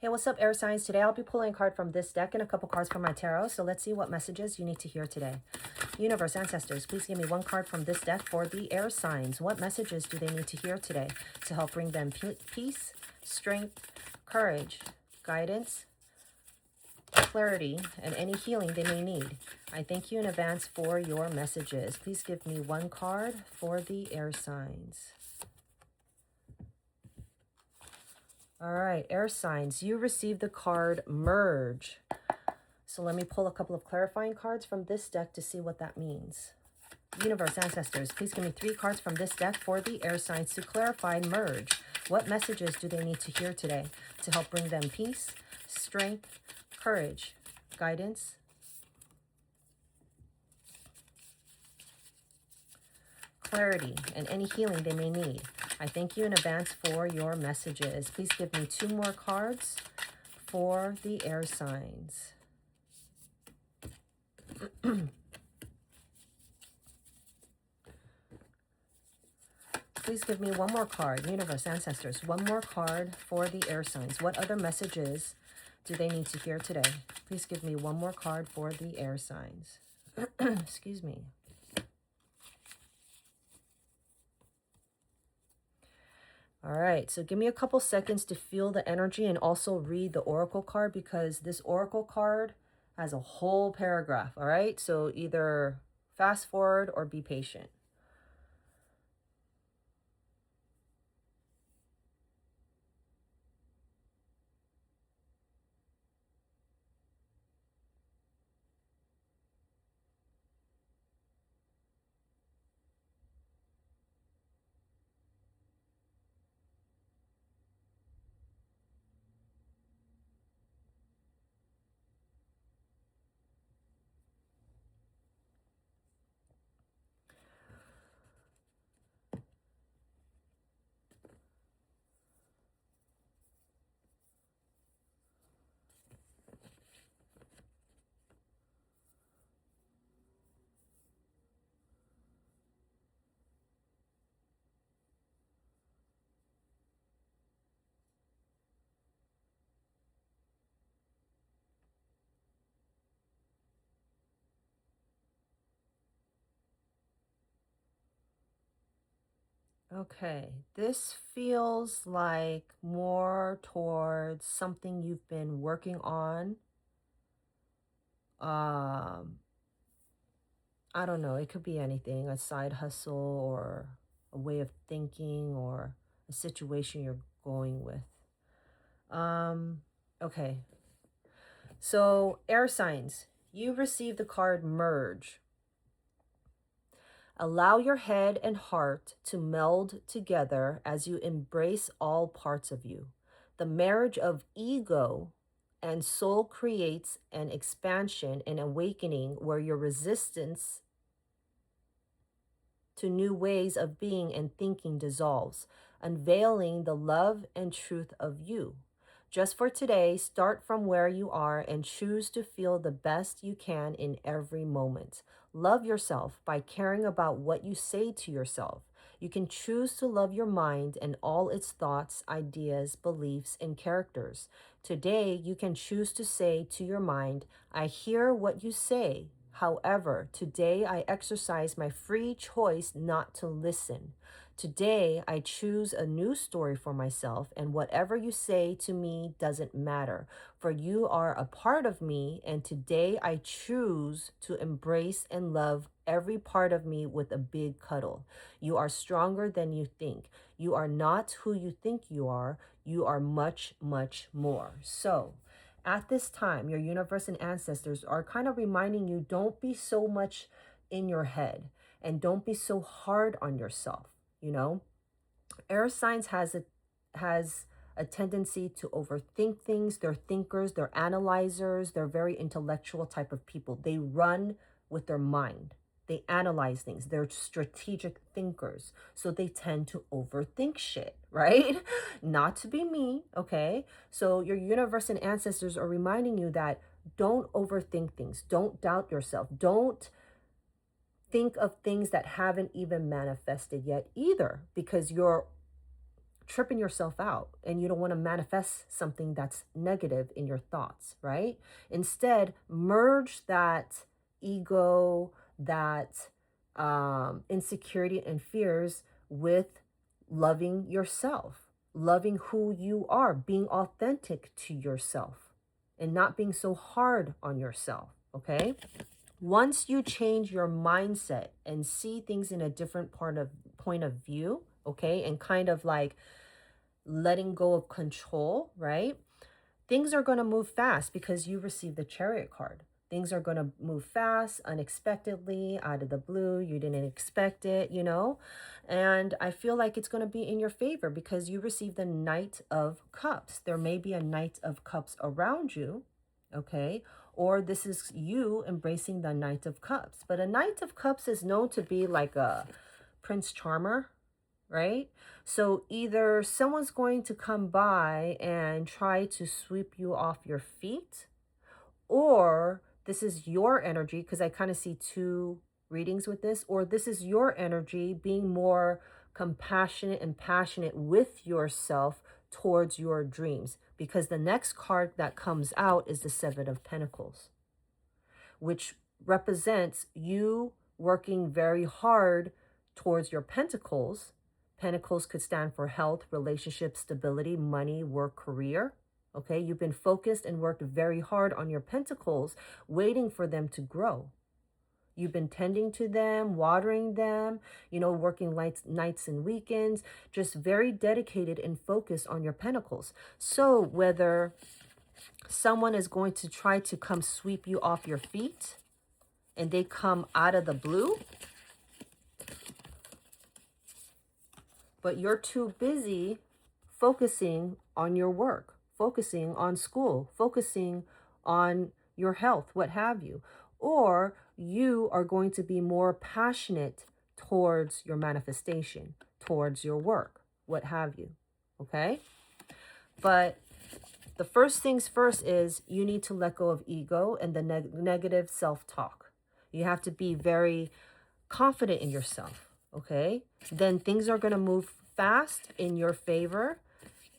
Hey, what's up, air signs? Today I'll be pulling a card from this deck and a couple cards from my tarot. So let's see what messages you need to hear today. Universe, ancestors, please give me one card from this deck for the air signs. What messages do they need to hear today to help bring them peace, strength, courage, guidance, clarity, and any healing they may need? I thank you in advance for your messages. Please give me one card for the air signs. All right, air signs, you received the card Merge. So let me pull a couple of clarifying cards from this deck to see what that means. Universe, ancestors, please give me 3 cards from this deck for the air signs to clarify Merge. What messages do they need to hear today to help bring them peace, strength, courage, guidance, clarity, and any healing they may need? I thank you in advance for your messages. Please give me 2 more cards for the air signs. Please give me 1 more card. Universe, ancestors, 1 more card for the air signs. What other messages do they need to hear today? Please give me 1 more card for the air signs. Excuse me. All right, so give me a couple seconds to feel the energy and also read the oracle card, because this oracle card has a whole paragraph. All right, so either fast forward or be patient. Okay, this feels like more towards something you've been working on. I don't know, it could be anything, a side hustle or a way of thinking or a situation you're going with. Okay. So, air signs, you received the card Merge. Allow your head and heart to meld together as you embrace all parts of you. The marriage of ego and soul creates an expansion and awakening where your resistance to new ways of being and thinking dissolves, unveiling the love and truth of you. Just for today, start from where you are and choose to feel the best you can in every moment. Love yourself by caring about what you say to yourself. You can choose to love your mind and all its thoughts, ideas, beliefs, and characters. Today, you can choose to say to your mind, I hear what you say. However, today I exercise my free choice not to listen. Today, I choose a new story for myself, and whatever you say to me doesn't matter, for you are a part of me, and today I choose to embrace and love every part of me with a big cuddle. You are stronger than you think. You are not who you think you are. You are much, much more. So, at this time, your universe and ancestors are kind of reminding you, don't be so much in your head and don't be so hard on yourself. You know, air signs has a tendency to overthink things. They're thinkers, they're analyzers, they're very intellectual type of people. They run with their mind. They analyze things. They're strategic thinkers. So they tend to overthink shit, right? Not to be me, okay? So your universe and ancestors are reminding you that don't overthink things. Don't doubt yourself. Don't think of things that haven't even manifested yet either, because you're tripping yourself out, and you don't want to manifest something that's negative in your thoughts, right? Instead, merge that ego, that insecurity and fears with loving yourself, loving who you are, being authentic to yourself, and not being so hard on yourself, okay? Once you change your mindset and see things in a different point of view, okay, and kind of like letting go of control, right? Things are going to move fast because you received the Chariot card. Things are going to move fast, unexpectedly, out of the blue. You didn't expect it, you know? And I feel like it's going to be in your favor because you received the Knight of Cups. There may be a Knight of Cups around you, okay? Or this is you embracing the Knight of Cups. But a Knight of Cups is known to be like a Prince Charmer, right? So either someone's going to come by and try to sweep you off your feet, or this is your energy, because I kind of see two readings with this, or this is your energy being more compassionate and passionate with yourself towards your dreams, because the next card that comes out is the Seven of Pentacles, which represents you working very hard towards your pentacles. Pentacles could stand for health, relationship, stability, money, work, career. Okay, you've been focused and worked very hard on your pentacles, waiting for them to grow. You've been tending to them, watering them, you know, working nights and weekends, just very dedicated and focused on your pentacles. So whether someone is going to try to come sweep you off your feet and they come out of the blue, but you're too busy focusing on your work, focusing on school, focusing on your health, what have you. Or you are going to be more passionate towards your manifestation, towards your work, what have you. Okay? But the first things first is you need to let go of ego and the negative self-talk. You have to be very confident in yourself. Okay, then things are going to move fast in your favor.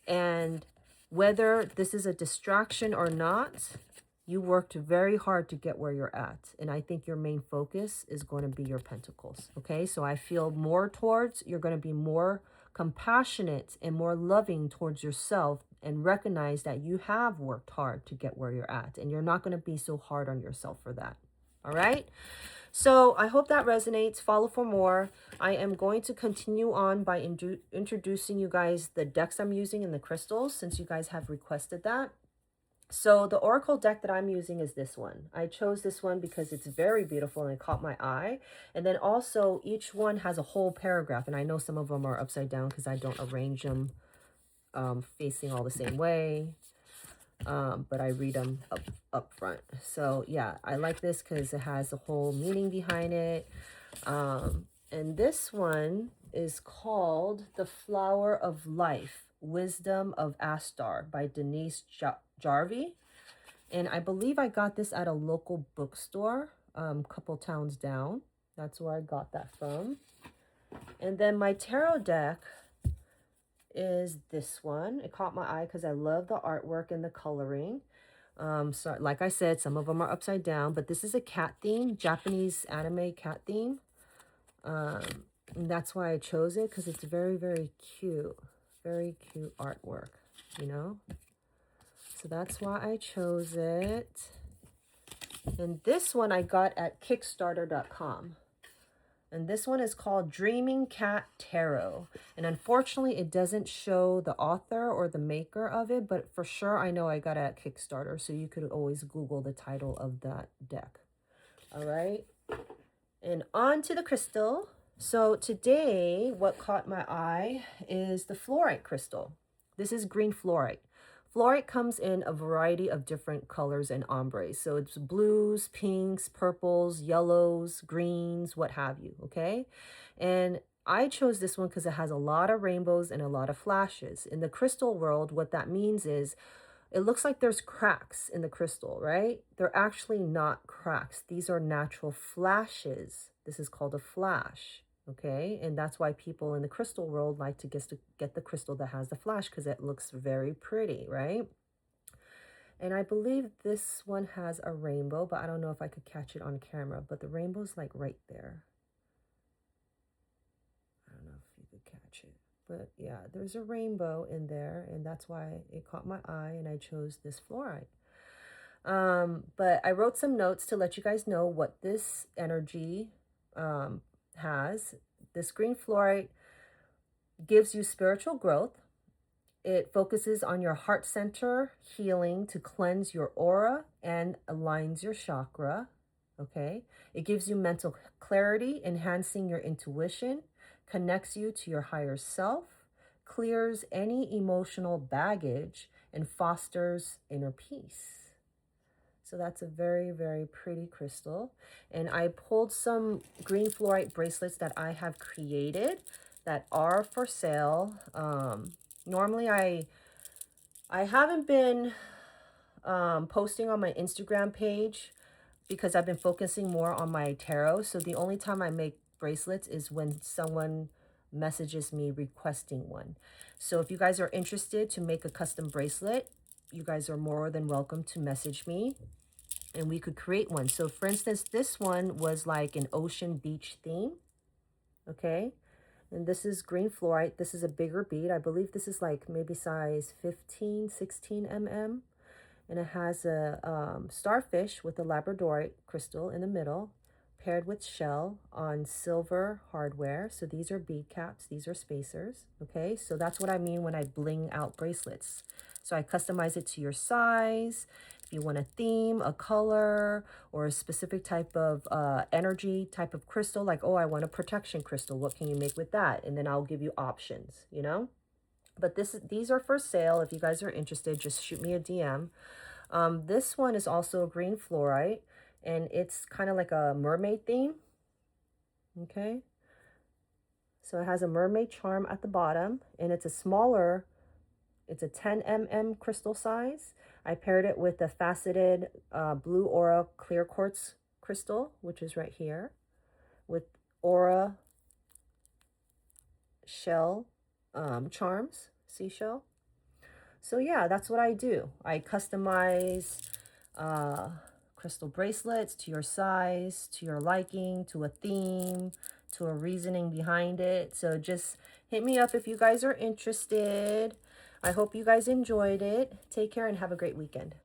And whether this is a distraction or not, you worked very hard to get where you're at. And I think your main focus is going to be your pentacles. Okay, so I feel more towards, you're going to be more compassionate and more loving towards yourself, and recognize that you have worked hard to get where you're at. And you're not going to be so hard on yourself for that. All right. So I hope that resonates. Follow for more. I am going to continue on by introducing you guys the decks I'm using and the crystals, since you guys have requested that. So the Oracle deck that I'm using is this one. I chose this one because it's very beautiful and it caught my eye. And then also each one has a whole paragraph. And I know some of them are upside down because I don't arrange them facing all the same way. But I read them up front. So yeah, I like this because it has a whole meaning behind it. And this one is called The Flower of Life, Wisdom of Astar by Denise Jarvie. And I believe I got this at a local bookstore, couple towns down. That's where I got that from. And then my tarot deck is this one. It caught my eye because I love the artwork and the coloring. So like I said, some of them are upside down, but this is a cat theme, Japanese anime cat theme. And that's why I chose it, because it's very, very cute artwork, you know. So that's why I chose it. And this one I got at Kickstarter.com. And this one is called Dreaming Cat Tarot. And unfortunately, it doesn't show the author or the maker of it, but for sure I know I got it at Kickstarter. So you could always Google the title of that deck. All right. And on to the crystal. So today, what caught my eye is the fluorite crystal. This is green fluorite. Fluorite comes in a variety of different colors and ombres. So it's blues, pinks, purples, yellows, greens, what have you, okay? And I chose this one because it has a lot of rainbows and a lot of flashes. In the crystal world, what that means is it looks like there's cracks in the crystal, right? They're actually not cracks. These are natural flashes. This is called a flash, Okay, and that's why people in the crystal world like to get the crystal that has the flash, because it looks very pretty, right? And I believe this one has a rainbow, but I don't know if I could catch it on camera, but the rainbow's like right there. I don't know if you could catch it, but yeah, there's a rainbow in there, and that's why it caught my eye and I chose this fluorite. But I wrote some notes to let you guys know what this energy has. This green fluorite gives you spiritual growth. It focuses on your heart center healing to cleanse your aura and aligns your chakra. Okay. It gives you mental clarity, enhancing your intuition, connects you to your higher self, clears any emotional baggage, and fosters inner peace. So that's a very, very pretty crystal. And I pulled some green fluorite bracelets that I have created that are for sale. Normally I haven't been posting on my Instagram page because I've been focusing more on my tarot. So the only time I make bracelets is when someone messages me requesting one. So if you guys are interested to make a custom bracelet, you guys are more than welcome to message me and we could create one. So for instance, this one was like an ocean beach theme. Okay. And this is green fluorite. This is a bigger bead. I believe this is like maybe size 15, 16 mm. And it has a starfish with a labradorite crystal in the middle, paired with shell on silver hardware. So these are bead caps. These are spacers. Okay, so that's what I mean when I bling out bracelets. So I customize it to your size. If you want a theme, a color, or a specific type of energy type of crystal, like, oh, I want a protection crystal. What can you make with that? And then I'll give you options, you know? But these are for sale. If you guys are interested, just shoot me a DM. This one is also a green fluorite, and it's kind of like a mermaid theme. Okay. So it has a mermaid charm at the bottom, and it's a smaller, it's a 10 mm crystal size. I paired it with a faceted blue aura clear quartz crystal, which is right here, with aura shell charms, seashell. So yeah, that's what I do. I customize crystal bracelets to your size, to your liking, to a theme, to a reasoning behind it. So just hit me up if you guys are interested. I hope you guys enjoyed it. Take care and have a great weekend.